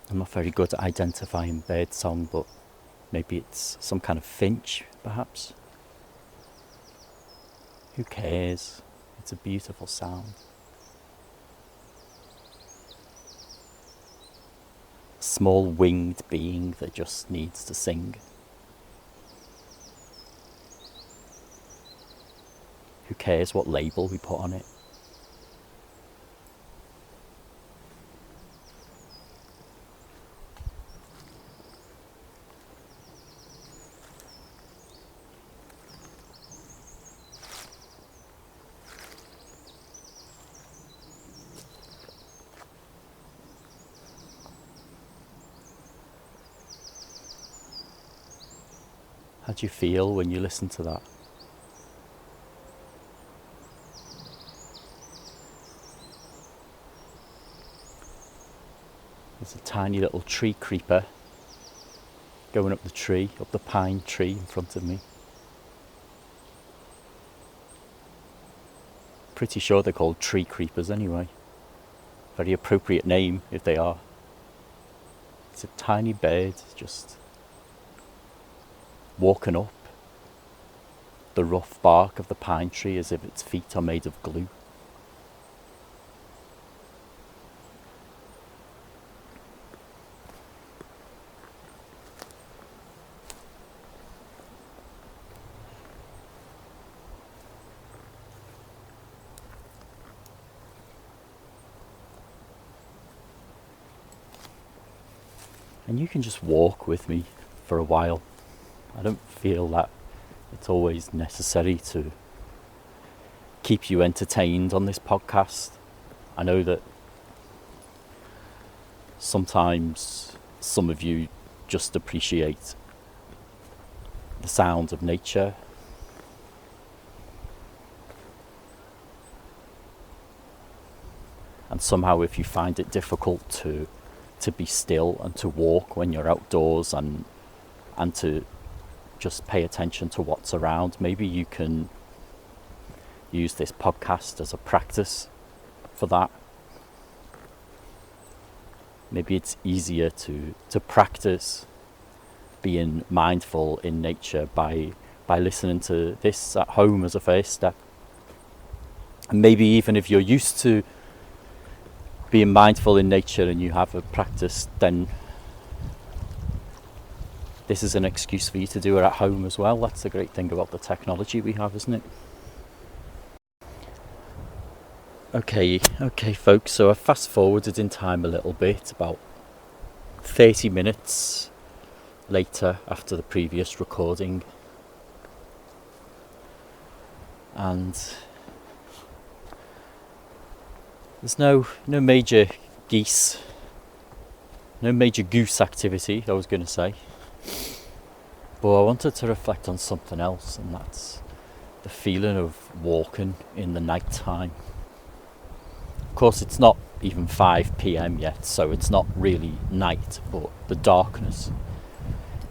I'm not very good at identifying bird song, but maybe it's some kind of finch, perhaps. Who cares? It's a beautiful sound. A small winged being that just needs to sing. Who cares what label we put on it? How do you feel when you listen to that? There's a tiny little tree creeper going up the tree, up the pine tree in front of me. Pretty sure they're called tree creepers anyway. Very appropriate name if they are. It's a tiny bird just walking up the rough bark of the pine tree as if its feet are made of glue. And you can just walk with me for a while. I don't feel that it's always necessary to keep you entertained on this podcast. I know that sometimes some of you just appreciate the sound of nature. And somehow if you find it difficult to be still and to walk when you're outdoors and to just pay attention to what's around, maybe you can use this podcast as a practice for that. Maybe it's easier to practice being mindful in nature by listening to this at home as a first step. And maybe even if you're used to being mindful in nature and you have a practice, then this is an excuse for you to do it at home as well. That's the great thing about the technology we have, isn't it? Okay, folks, so I fast forwarded in time a little bit, about 30 minutes later after the previous recording, and there's no major geese, no major goose activity, I was going to say, but I wanted to reflect on something else, and that's the feeling of walking in the night time. Of course, it's not even 5 p.m. yet, so it's not really night, but the darkness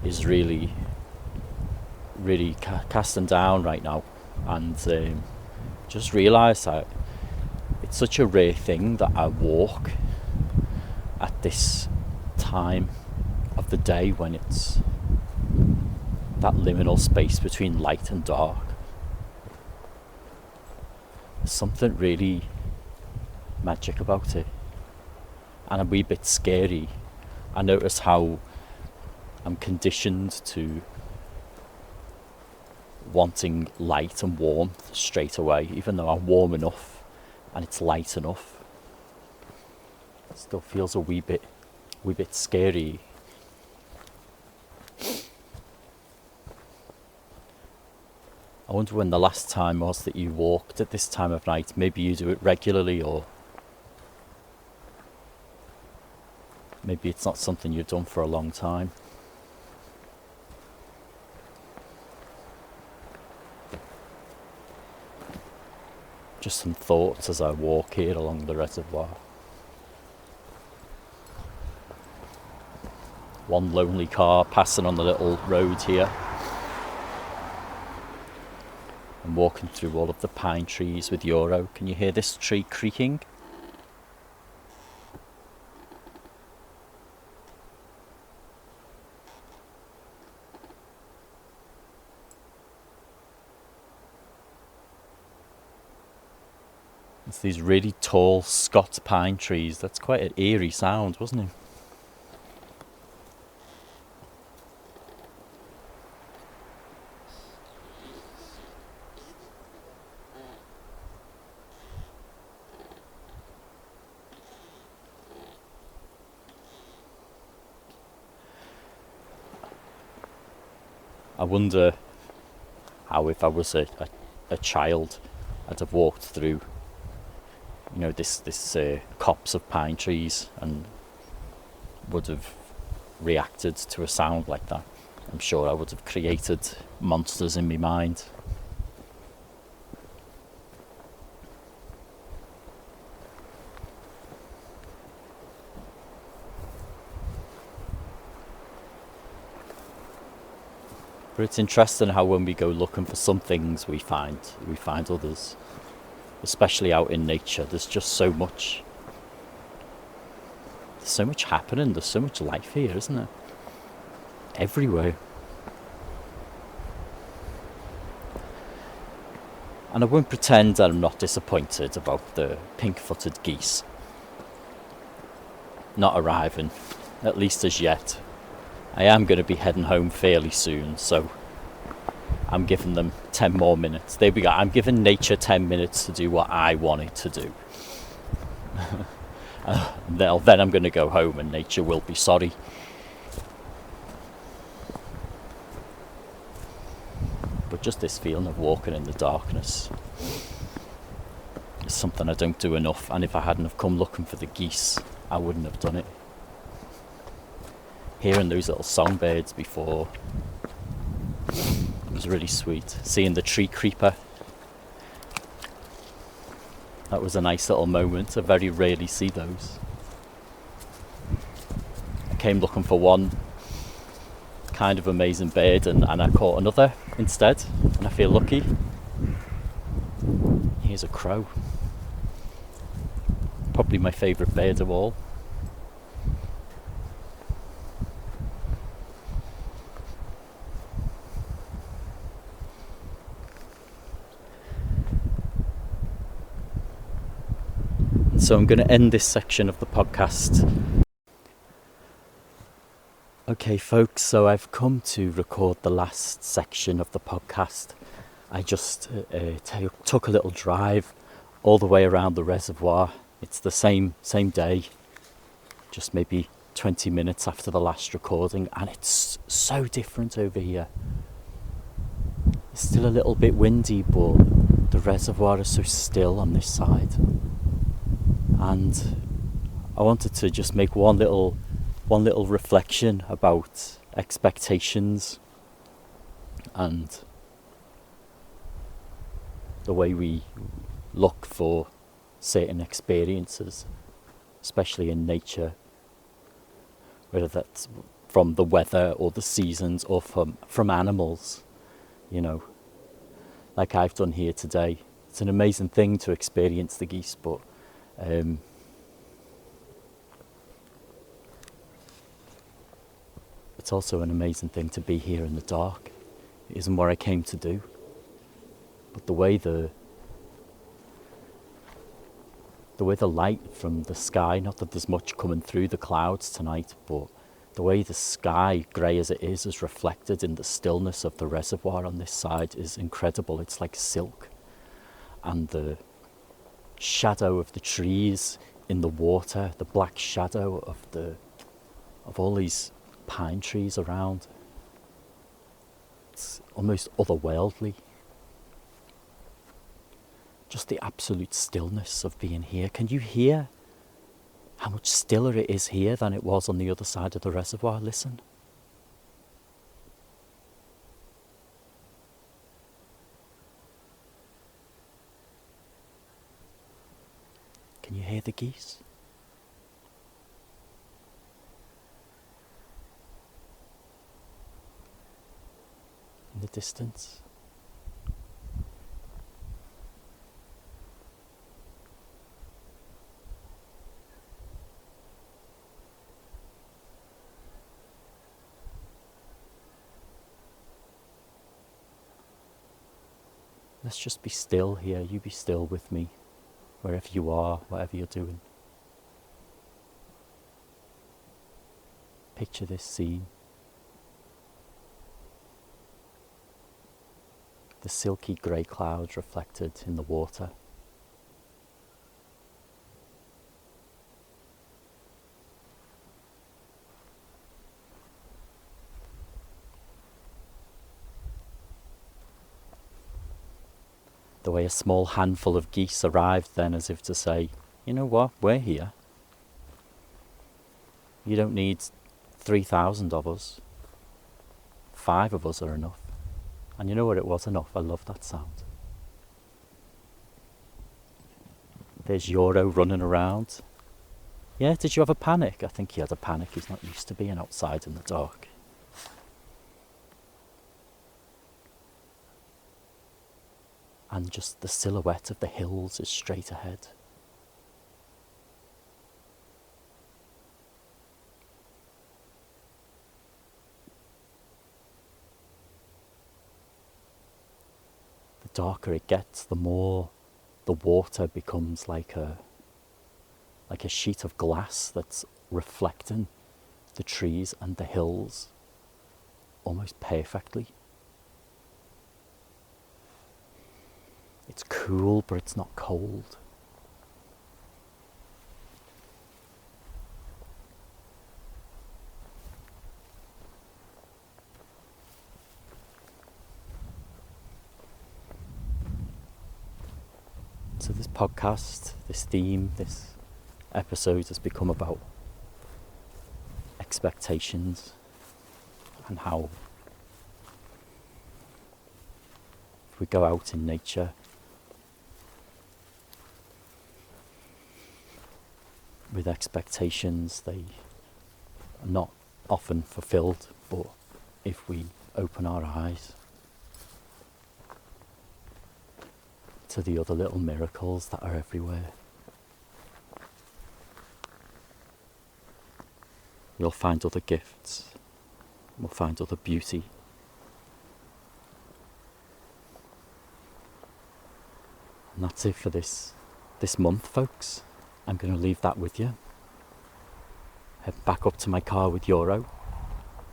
is really casting down right now, and just realised that it's such a rare thing that I walk at this time of the day when it's that liminal space between light and dark. There's something really magic about it, and a wee bit scary. I notice how I'm conditioned to wanting light and warmth straight away, even though I'm warm enough and it's light enough. It still feels a wee bit scary. I wonder when the last time was that you walked at this time of night. Maybe you do it regularly, or maybe it's not something you've done for a long time. Just some thoughts as I walk here along the reservoir. One lonely car passing on the little road here. I'm walking through all of the pine trees with Euro. Can you hear this tree creaking? It's these really tall Scots pine trees. That's quite an eerie sound, wasn't it? I wonder how, if I was a child, I'd have walked through, this copse of pine trees and would have reacted to a sound like that. I'm sure I would have created monsters in my mind. But it's interesting how when we go looking for some things, we find others. Especially out in nature, there's just so much happening. There's so much life here, isn't there? Everywhere. And I won't pretend that I'm not disappointed about the pink-footed geese not arriving, at least as yet. I am going to be heading home fairly soon, so I'm giving them 10 more minutes. There we go. I'm giving nature 10 minutes to do what I want it to do. Then I'm going to go home and nature will be sorry. But just this feeling of walking in the darkness is something I don't do enough. And if I hadn't have come looking for the geese, I wouldn't have done it. Hearing those little songbirds before, it was really sweet. Seeing the tree creeper, that was a nice little moment. I very rarely see those. I came looking for one kind of amazing bird and I caught another instead, and I feel lucky. Here's a crow, probably my favourite bird of all. So I'm going to end this section of the podcast. Okay folks, so I've come to record the last section of the podcast. I just took a little drive all the way around the reservoir. It's the same day, just maybe 20 minutes after the last recording, and it's so different over here. It's still a little bit windy, but the reservoir is so still on this side. And I wanted to just make one little reflection about expectations and the way we look for certain experiences, especially in nature, whether that's from the weather or the seasons or from animals, you know, like I've done here today. It's an amazing thing to experience the geese, but it's also an amazing thing to be here in the dark. It isn't what I came to do, but the way the light from the sky, not that there's much coming through the clouds tonight, but the way the sky, grey as it is reflected in the stillness of the reservoir on this side is incredible. It's like silk. And the shadow of the trees in the water, the black shadow of all these pine trees around, it's almost otherworldly. Just the absolute stillness of being here. Can you hear how much stiller it is here than it was on the other side of the reservoir? Listen. Can you hear the geese? In the distance. Let's just be still here. You be still with me, wherever you are, whatever you're doing. Picture this scene. The silky grey clouds reflected in the water. The way a small handful of geese arrived then, as if to say, you know what, we're here. You don't need 3,000 of us. 5 of us are enough. And you know what, it was enough. I love that sound. There's Euro running around. Yeah, did you have a panic? I think he had a panic. He's not used to being outside in the dark. And just the silhouette of the hills is straight ahead. The darker it gets, the more the water becomes like a sheet of glass that's reflecting the trees and the hills almost perfectly. It's cool, but it's not cold. So this podcast, this theme, this episode has become about expectations and how if we go out in nature, with expectations, they are not often fulfilled, but if we open our eyes to the other little miracles that are everywhere, we'll find other gifts, we'll find other beauty. And that's it for this month, folks. I'm going to leave that with you. Head back up to my car with Euro.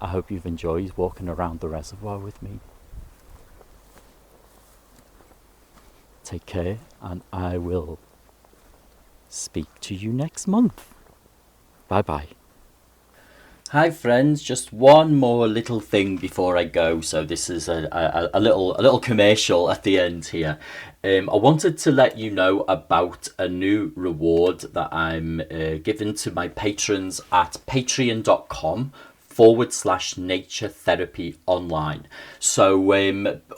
I hope you've enjoyed walking around the reservoir with me. Take care, and I will speak to you next month. Bye bye. Hi friends, just one more little thing before I go. So this is a little commercial at the end here. I wanted to let you know about a new reward that I'm giving to my patrons at patreon.com/nature therapy online. So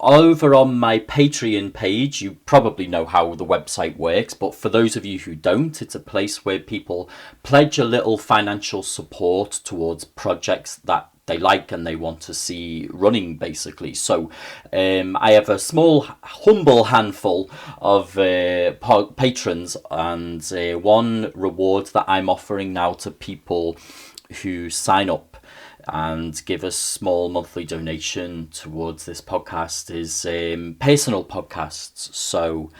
over on my Patreon page, you probably know how the website works, but for those of you who don't, it's a place where people pledge a little financial support towards projects that they like and they want to see running, basically. So I have a small, humble handful of patrons, and one reward that I'm offering now to people who sign up and give a small monthly donation towards this podcast is personal podcasts. So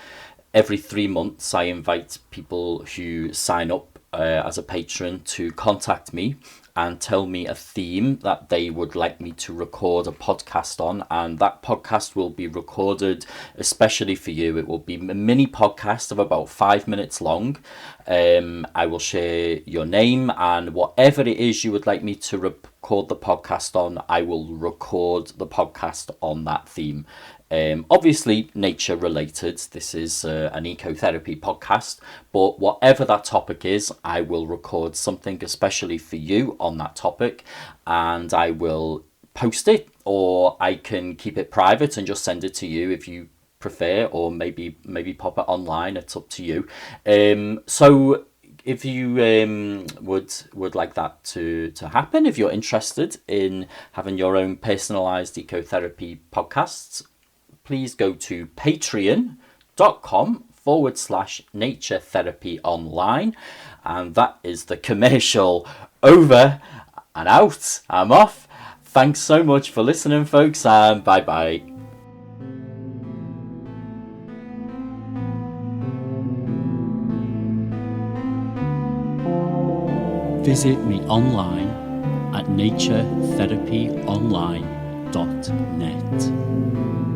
every 3 months I invite people who sign up as a patron to contact me and tell me a theme that they would like me to record a podcast on, and that podcast will be recorded especially for you. It will be a mini podcast of about 5 minutes long. I will share your name, and whatever it is you would like me to record the podcast on, I will record the podcast on that theme. Obviously nature related. This is an ecotherapy podcast, but whatever that topic is, I will record something especially for you on that topic, and I will post it, or I can keep it private and just send it to you if you prefer, or maybe pop it online. It's up to you. So if you would like that to happen, if you're interested in having your own personalized ecotherapy podcasts, please go to patreon.com/nature therapy online. And that is the commercial over and out. I'm off. Thanks so much for listening, folks, and bye bye. Visit me online at naturetherapyonline.net.